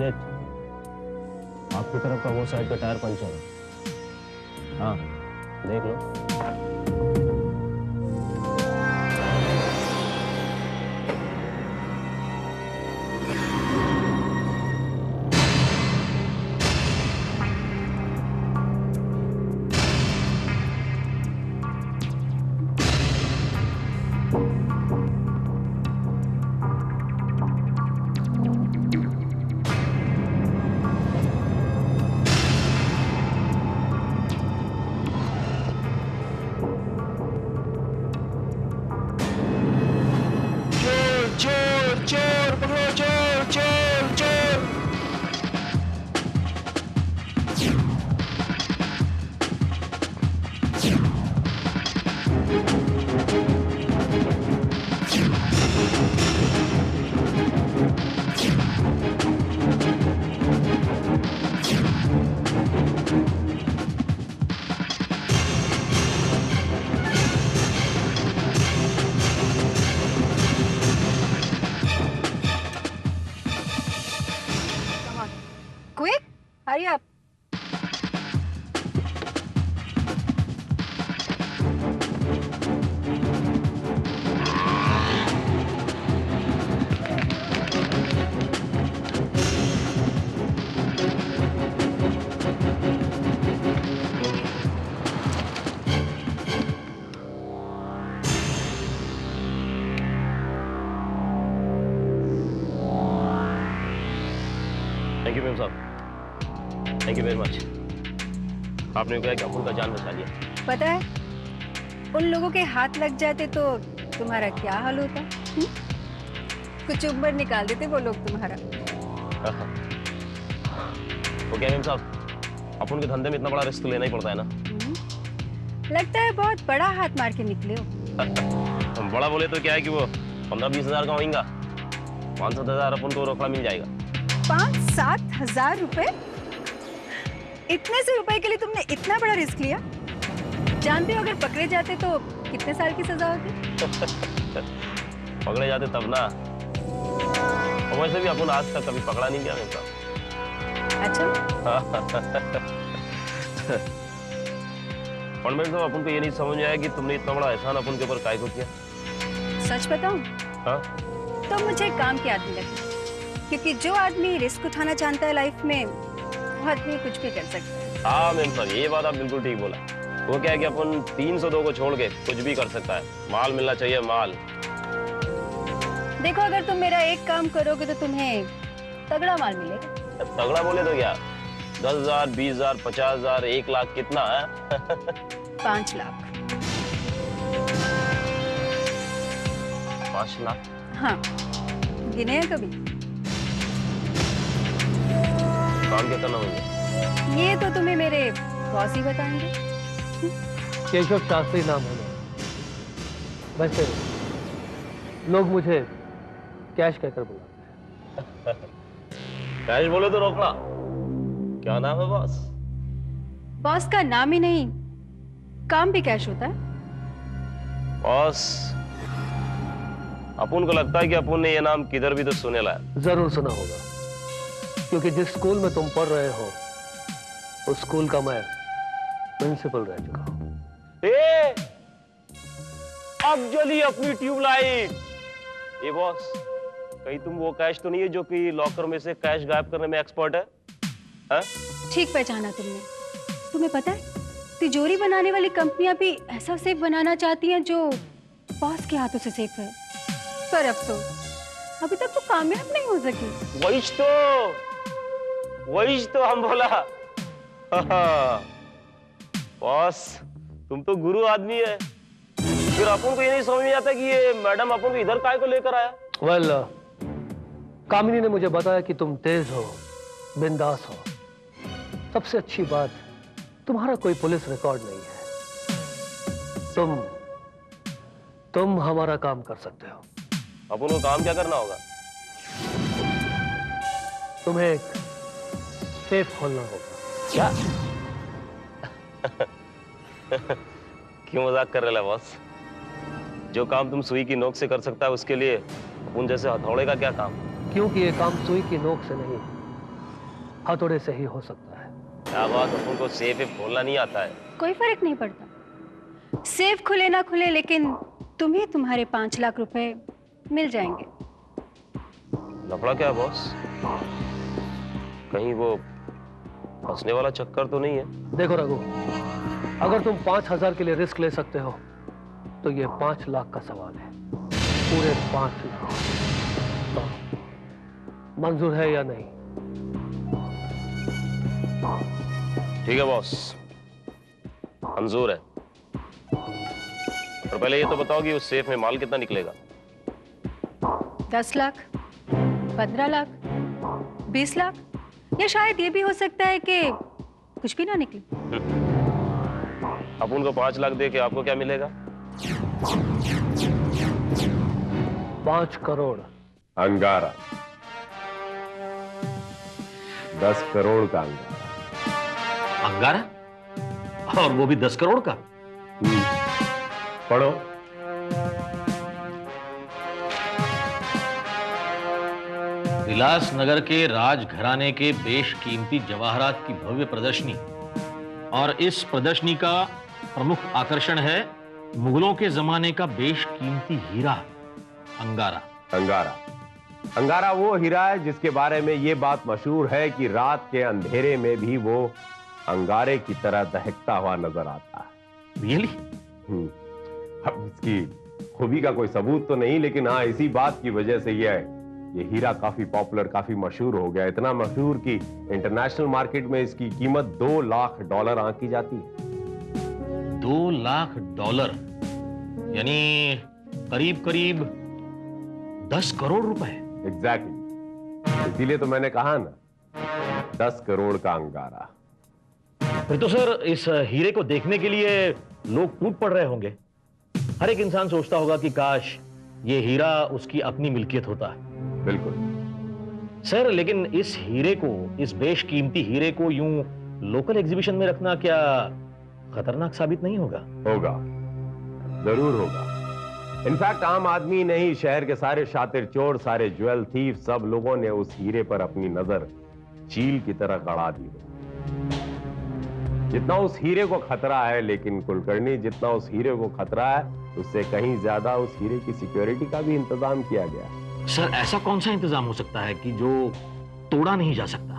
सेठ, आपकी तरफ का वो साइड का टायर पंचर है। हाँ, देख लो। Quick, hurry up. Thank you ma'am साहब, थैंक यू वेरी मच। आपने कहा कि अपुन का जान बचा लिया। पता है, उन लोगों के हाथ लग जाते तो तुम्हारा क्या हाल होता? कुछ उम्र निकाल देते वो लोग तुम्हारा। वो क्या मैम साहब, अपुन के धंधे में इतना बड़ा रिस्क लेना ही पड़ता है ना। लगता है बहुत बड़ा हाथ मार के निकले हो। हम बड़ा बोले तो क्या है कि वो 15-20 हजार का होगा, 5-7 हजार अपन को रोकड़ा मिल जाएगा। 5-7 हजार रुपए? इतने से रुपए के लिए तुमने इतना बड़ा रिस्क लिया? जानते हो अगर पकड़े जाते तो कितने साल की सजा होती? पकड़े जाते तब ना। और वैसे भी अपन आज तक कभी पकड़ा नहीं गया मेरे साथ। अच्छा। पंडित साहब, अपन को ये नहीं समझ में आया कि तुमने इतना बड़ा एहसान अपन के ऊपर काहे को किया। सच बताऊं? हाँ? तो मुझे काम की आदमी लगी, क्योंकि जो आदमी रिस्क उठाना चाहता है लाइफ में, वो आदमी कुछ भी कर सकता है। हाँ मैम साहब, ये बात आप बिल्कुल ठीक बोला। वो क्या है कि अपन 302 को छोड़ के कुछ भी कर सकता है। माल मिलना चाहिए, माल। देखो, अगर तुम मेरा एक काम करोगे तो तुम्हें तगड़ा माल मिलेगा। तगड़ा बोले तो क्या, 10,000, 20,000, 50,000, 1 लाख, कितना है? 5 लाख। 5 लाख? हाँ, गिने हैं कभी? काम क्या करना होगा? ये तो तुम्हें मेरे बॉस ही बताएंगे। केशव शास्त्री नाम है। वैसे लोग मुझे कैश कहकर बुलाते हैं। कैश बोले तो रोकना। क्या नाम है बॉस? बॉस का नाम ही नहीं, काम भी कैश होता है। बॉस, अपुन को लगता है कि अपुन ने ये नाम किधर भी तो सुने ला है। जरूर सुना होगा, क्योंकि जिस स्कूल में तुम पढ़ रहे हो उस स्कूल का मैं प्रिंसिपल रह चुका हूं। अब जली अपनी ट्यूबलाइट। ये बॉस, कहीं तुम वो कैश तो नहीं है जो कि लॉकर में से कैश गायब करने में एक्सपर्ट है? ठीक पहचाना तुमने। तुम्हें पता है, तिजोरी बनाने वाली कंपनियां भी ऐसा सेफ बनाना चाहती हैं जो बॉस के हाथों से सेफ है, पर अफसोस अभी तक वो कामयाब नहीं हो सकी। वही तो हम बोला। बॉस, तुम तो गुरु आदमी है, फिर अपन को ये नहीं समझ में आता कि ये मैडम अपन को इधर काय को लेकर आया। वेल, कामिनी ने मुझे बताया कि तुम तेज हो, बिंदास हो। सबसे अच्छी बात, तुम्हारा कोई पुलिस रिकॉर्ड नहीं है। तुम हमारा काम कर सकते हो। अपन को काम क्या करना होगा? तुम्हें एक सेफ खोलना होगा। क्या? क्यों मजाक कर रहे हो बॉस? जो काम तुम सुई की नोक से कर सकता है उसके लिए उन जैसे हथौड़े का क्या काम? क्योंकि ये काम सुई की नोक से नहीं, हथौड़े से ही हो सकता है। क्या बात, अपन को सेफ खोलना नहीं आता है? कोई फर्क नहीं पड़ता, सेफ खुले ना खुले, लेकिन तुम्हें तुम्हारे 5 लाख रुपए मिल जाएंगे। लफड़ा क्या है बॉस? कहीं वो फंसने वाला चक्कर तो नहीं है? देखो रघु, अगर तुम 5,000 के लिए रिस्क ले सकते हो तो ये 5 लाख का सवाल है, पूरे 5 लाख। तो मंजूर है या नहीं? ठीक है बॉस, मंजूर है। पर पहले ये तो बताओ कि उस सेफ में माल कितना निकलेगा? 10 लाख, 15 लाख, 20 लाख, या शायद ये भी हो सकता है कि कुछ भी ना निकले। अब उनको 5 लाख दे के आपको क्या मिलेगा? 5 करोड़। अंगारा, 10 करोड़ का अंगारा। अंगारा? और वो भी 10 करोड़ का? पढ़ो। विलास नगर के राजघराने के बेशकीमती जवाहरात की भव्य प्रदर्शनी, और इस प्रदर्शनी का प्रमुख आकर्षण है मुगलों के जमाने का बेशकीमती हीरा अंगारा। अंगारा, अंगारा वो हीरा है जिसके बारे में ये बात मशहूर है कि रात के अंधेरे में भी वो अंगारे की तरह दहकता हुआ नजर आता है। रियली? अब इसकी खूबी का कोई सबूत तो नहीं, लेकिन हाँ, इसी बात की वजह से ये हीरा काफी पॉपुलर, काफी मशहूर हो गया। इतना मशहूर कि इंटरनेशनल मार्केट में इसकी कीमत $2 लाख आंकी जाती है। $2 लाख, यानी करीब करीब 10 करोड़ रुपए। एग्जैक्टली, इसीलिए तो मैंने कहा ना, 10 करोड़ का अंगारा। फिर तो सर इस हीरे को देखने के लिए लोग टूट पड़ रहे होंगे। हर एक इंसान सोचता होगा कि काश ये हीरा उसकी अपनी मिल्कियत होता। बिल्कुल सर, लेकिन इस हीरे को, इस बेशकीमती हीरे को यूं लोकल एग्जीबिशन में रखना क्या खतरनाक साबित नहीं होगा? होगा, जरूर होगा। इनफैक्ट आम आदमी नहीं, शहर के सारे शातिर चोर, सारे ज्वेल थीफ, सब लोगों ने उस हीरे पर अपनी नजर चील की तरह गड़ा दी है। जितना उस हीरे को खतरा है, लेकिन कुलकर्णी, जितना उस हीरे को खतरा है, उससे कहीं ज्यादा उस हीरे की सिक्योरिटी का भी इंतजाम किया गया। सर, ऐसा कौन सा इंतजाम हो सकता है कि जो तोड़ा नहीं जा सकता?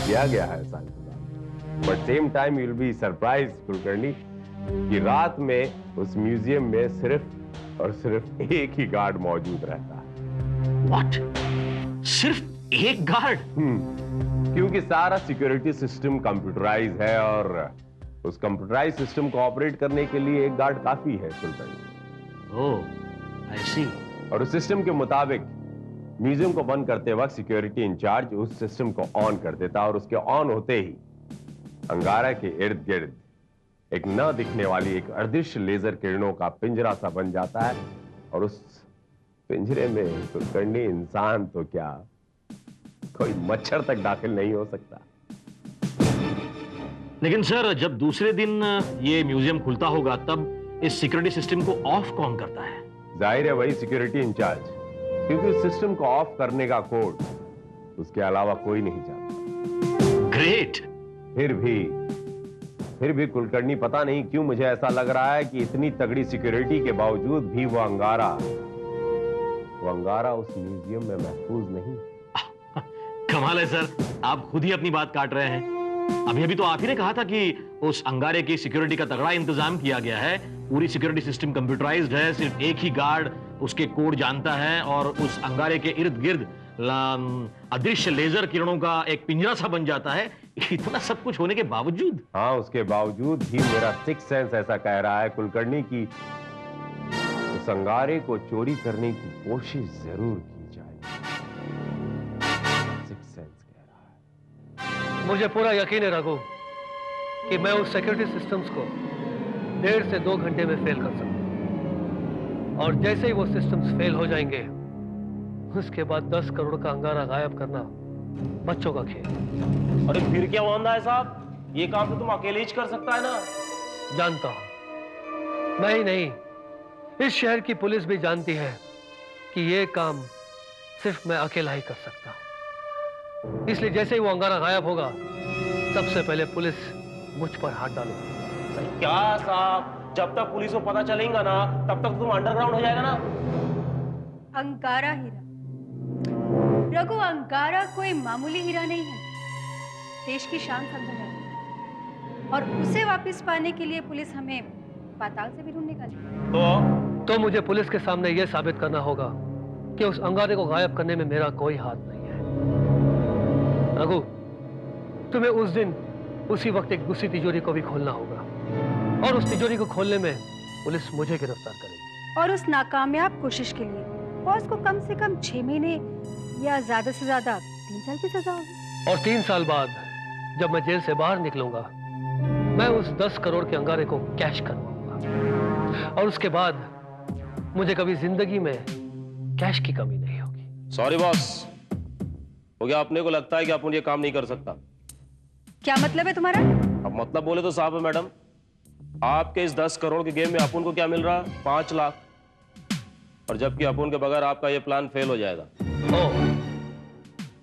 किया गया है ऐसा इंतजाम, but same time you will be surprise Kulkarni कि रात में उस म्यूजियम में सिर्फ और सिर्फ एक ही गार्ड मौजूद रहता है। व्हाट? सिर्फ एक गार्ड? क्योंकि सारा सिक्योरिटी सिस्टम कंप्यूटराइज है, और उस कंप्यूटराइज सिस्टम को ऑपरेट करने के लिए एक गार्ड काफी है कुलकर्णी। ओह, आई सी। और उस सिस्टम के मुताबिक म्यूजियम को बंद करते वक्त सिक्योरिटी इंचार्ज उस सिस्टम को ऑन कर देता, और उसके ऑन होते ही अंगारा के इर्द गिर्द एक न दिखने वाली, एक अदृश्य लेजर किरणों का पिंजरा सा बन जाता है, और उस पिंजरे में कुलकर्णी इंसान तो क्या, कोई मच्छर तक दाखिल नहीं हो सकता। लेकिन सर, जब दूसरे दिन ये म्यूजियम खुलता होगा, तब इस सिक्योरिटी सिस्टम को ऑफ कौन करता है? जाहिर है वही सिक्योरिटी इंचार्ज, क्योंकि उस सिस्टम को ऑफ करने का कोड उसके अलावा कोई नहीं जानता। ग्रेट। फिर भी कुलकर्णी, पता नहीं क्यों मुझे ऐसा लग रहा है कि इतनी तगड़ी सिक्योरिटी के बावजूद भी वो अंगारा उस म्यूजियम में महफूज नहीं। कमाल है सर, आप खुद ही अपनी बात काट रहे हैं। अभी तो आप ही ने कहा था कि उस अंगारे की सिक्योरिटी का तगड़ा इंतजाम किया गया है, पूरी सिक्योरिटी सिस्टम कंप्यूटराइज्ड है, सिर्फ एक ही गार्ड उसके कोड जानता है, और उस अंगारे के इर्द गिर्द अदृश्य लेजर किरणों का एक पिंजरा सा बन जाता है। इतना सब कुछ होने के बावजूद? हाँ, उसके बावजूद भी मेरा सिक्स सेंस ऐसा कह रहा है कुलकर्णी की उस अंगारे को चोरी करने की कोशिश जरूर की जाएगी। सिक्स सेंस कह रहा है। मुझे पूरा यकीन है रघु कि मैं उस सिक्योरिटी सिस्टम्स को 1.5 से 2 घंटे में फेल कर सकता हूं, और जैसे ही वो सिस्टम्स फेल हो जाएंगे, उसके बाद 10 करोड़ का अंगारा गायब करना बच्चों का खेल। अरे फिर क्या वांदा है साहब, ये काम तो तुम अकेले ही कर सकता है ना। जानता हूं, मैं ही नहीं, इस शहर की पुलिस भी जानती है कि ये काम सिर्फ मैं अकेला ही कर सकता हूं। इसलिए जैसे ही वो अंगारा गायब होगा, सबसे पहले पुलिस मुझ पर हाथ डालेगी। क्या साहब, जब तक पुलिस को पता चलेगा ना तब तक तुम अंडरग्राउंड हो जाएगा ना। अंगारा हीरा, रघु, अंगारा कोई मामूली हीरा नहीं है, देश की शान समझा जाता है। और उसे वापस पाने के लिए पुलिस हमें पाताल से भी ढूंढ निकाली। तो मुझे पुलिस के सामने यह साबित करना होगा कि उस अंगारे को गायब करने में मेरा कोई हाथ नहीं है। रघु, तुम्हें उस दिन उसी वक्त एक दूसरी तिजोरी को भी खोलना होगा, और उस तिजोरी को खोलने में पुलिस मुझे गिरफ्तार करेगी। और उस नाकामयाब कोशिश के लिए बॉस को कम से कम 6 महीने या ज्यादा से ज्यादा 3 साल की सजा होगी। और 3 साल बाद जब मैं जेल से बाहर निकलूंगा, मैं उस 10 करोड़ के अंगारे को कैश करवाऊंगा, और उसके बाद मुझे कभी जिंदगी में कैश की कमी नहीं होगी। सॉरी बॉस, हो गया। अपने को लगता है कि अपन ये काम नहीं कर सकता। क्या मतलब है तुम्हारा? अब मतलब बोले तो साहब है मैडम, आपके इस 10 करोड़ के गेम में अपन को क्या मिल रहा है? 5 लाख, और जबकि अपन के बगैर आपका ये प्लान फेल हो जाएगा। ओह,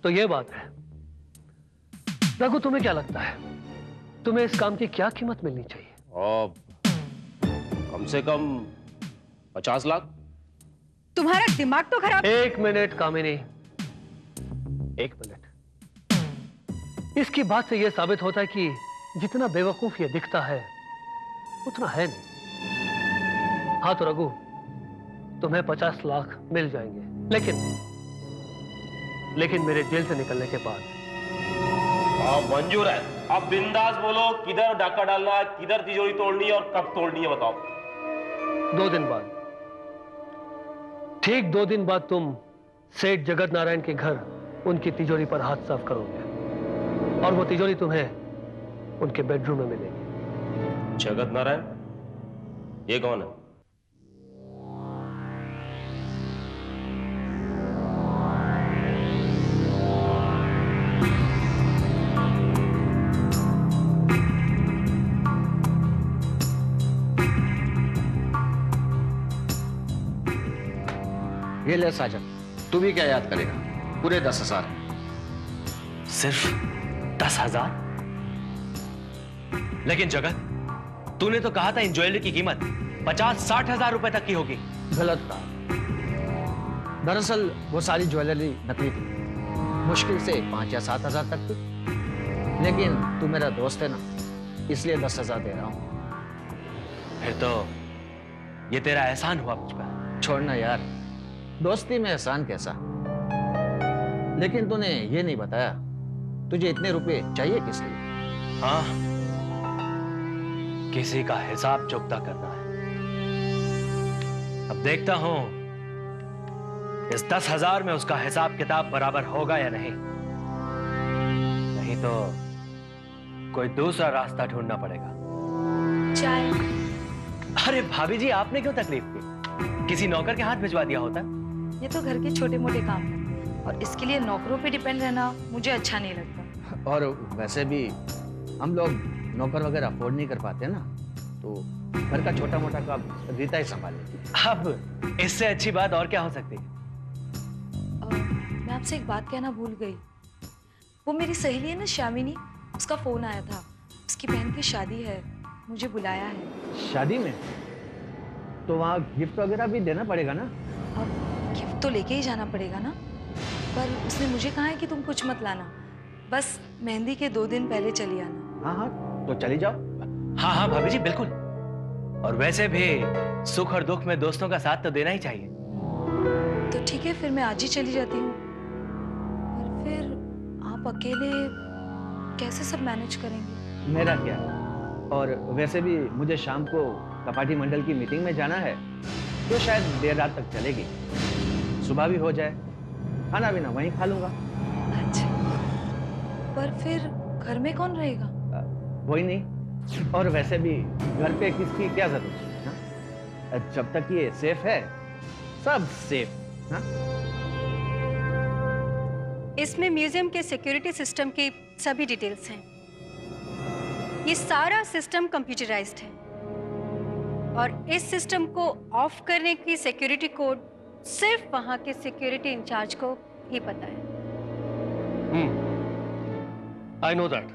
तो ये बात है। रघु, तुम्हें क्या लगता है, तुम्हें इस काम की क्या कीमत मिलनी चाहिए? और कम से कम 50 लाख। तुम्हारा दिमाग तो खराब। 1 मिनट कामिनी, 1 मिनट। इसकी बात से यह साबित होता है कि जितना बेवकूफ ये दिखता है उतना है नहीं। हाँ तो रघु, तुम्हें 50 लाख मिल जाएंगे, लेकिन मेरे जेल से निकलने के बाद। मंजूर है, अब बिंदास बोलो, किधर डाका डालना है, किधर तिजोरी तोड़नी है और कब तोड़नी है, बताओ। 2 दिन बाद, ठीक 2 दिन बाद तुम सेठ जगत नारायण के घर उनकी तिजोरी पर हाथ साफ करोगे, और वो तिजोरी तुम्हें उनके बेडरूम में मिलेगी। जगत नारायण, ये कौन है? ये ले साजन, तू भी क्या याद करेगा? पूरे 10,000। सिर्फ 10,000? लेकिन जगत, तूने तो कहा था इन ज्वेलरी की कीमत 50-60 हजार रुपए तक की होगी। गलत था। दरअसल वो सारी ज्वेलरी नकली थी, मुश्किल से 5 या 7 हजार तक थी। लेकिन तू मेरा दोस्त है ना, इसलिए 10,000 दे रहा हूं। फिर तो ये तेरा एहसान हुआ मुझ पर। छोड़ना यार, दोस्ती में एहसान कैसा। लेकिन तूने ये नहीं बताया, तुझे इतने रुपए चाहिए किस लिए? हाँ, किसी का हिसाब चुकता करना है। अब देखता हूं इस 10,000 में उसका हिसाब किताब बराबर होगा या नहीं। नहीं तो कोई दूसरा रास्ता ढूंढना पड़ेगा। चाय। अरे भाभी जी, आपने क्यों तकलीफ की? किसी नौकर के हाथ भिजवा दिया होता। ये तो घर के छोटे मोटे काम हैं, और इसके लिए नौकरों पे डिपेंड रहना मुझे अच्छा नहीं लगता। और वैसे भी हम लोग नौकर वगैरह अफोर्ड नहीं कर पाते ना, तो घर का छोटा मोटा काम रीता ही संभाले। अब इससे अच्छी बात और क्या हो सकती है? मैं आपसे एक बात कहना भूल गई। वो मेरी सहेली है ना श्यामिनी, उसका फोन आया था। उसकी बहन की शादी है, मुझे बुलाया है। शादी में? तो वहाँ गिफ्ट वगैरह भी देना पड़ेगा ना? अब गिफ्ट तो लेके ही जाना पड़ेगा ना, पर उसने मुझे कहा है कि तुम कुछ मत लाना, बस मेहंदी के 2 दिन पहले चली आना। हाँ हाँ, तो चली जाओ। हाँ हाँ भाभी जी, बिल्कुल। और वैसे भी सुख और दुख में दोस्तों का साथ तो देना ही चाहिए। तो ठीक है, फिर मैं आज ही चली जाती हूँ। और फिर आप अकेले कैसे सब मैनेज करेंगे? मेरा क्या, और वैसे भी मुझे शाम को कपाटी मंडल की मीटिंग में जाना है, तो शायद देर रात तक चलेगी। सुबह भी हो जाए, खाना भी ना वहीं खा लूंगा। अच्छा, पर फिर घर में कौन रहेगा? वही नहीं, और वैसे भी घर पे किसकी क्या जरूरत है ना? जब तक ये सेफ है, सब सेफ ना? इसमें म्यूजियम के सिक्योरिटी सिस्टम की सभी डिटेल्स हैं। ये सारा सिस्टम कंप्यूटराइज्ड है, और इस सिस्टम को ऑफ करने की सिक्योरिटी कोड सिर्फ वहां के सिक्योरिटी इंचार्ज को ही पता है। I know that.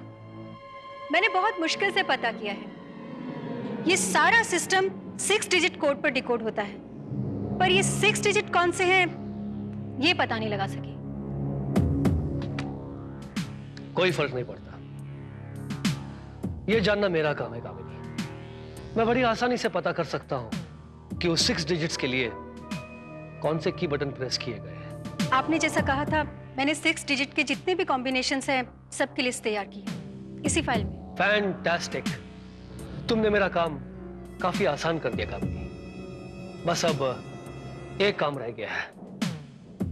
मैंने बहुत मुश्किल से पता किया है। ये सारा सिस्टम 6 डिजिट कोड पर डिकोड होता है, पर ये 6 डिजिट कौन से हैं ये पता नहीं लगा सकी। कोई फर्क नहीं पड़ता, ये जानना मेरा काम है कामिनी। मैं बड़ी आसानी से पता कर सकता हूं कि उस 6 डिजिट्स के लिए कौन से की बटन प्रेस किए गए हैं। आपने जैसा कहा था, मैंने 6 डिजिट के जितने भी कॉम्बिनेशंस हैं सबकी लिस्ट तैयार की है इसी फाइल में। फैंटास्टिक, तुमने मेरा काम काफी आसान कर दिया कामिनी। बस अब एक काम रह गया है,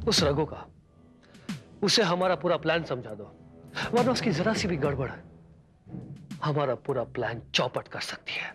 उस रघु का। उसे हमारा पूरा प्लान समझा दो, वरना उसकी जरा सी भी गड़बड़ हमारा पूरा प्लान चौपट कर सकती है।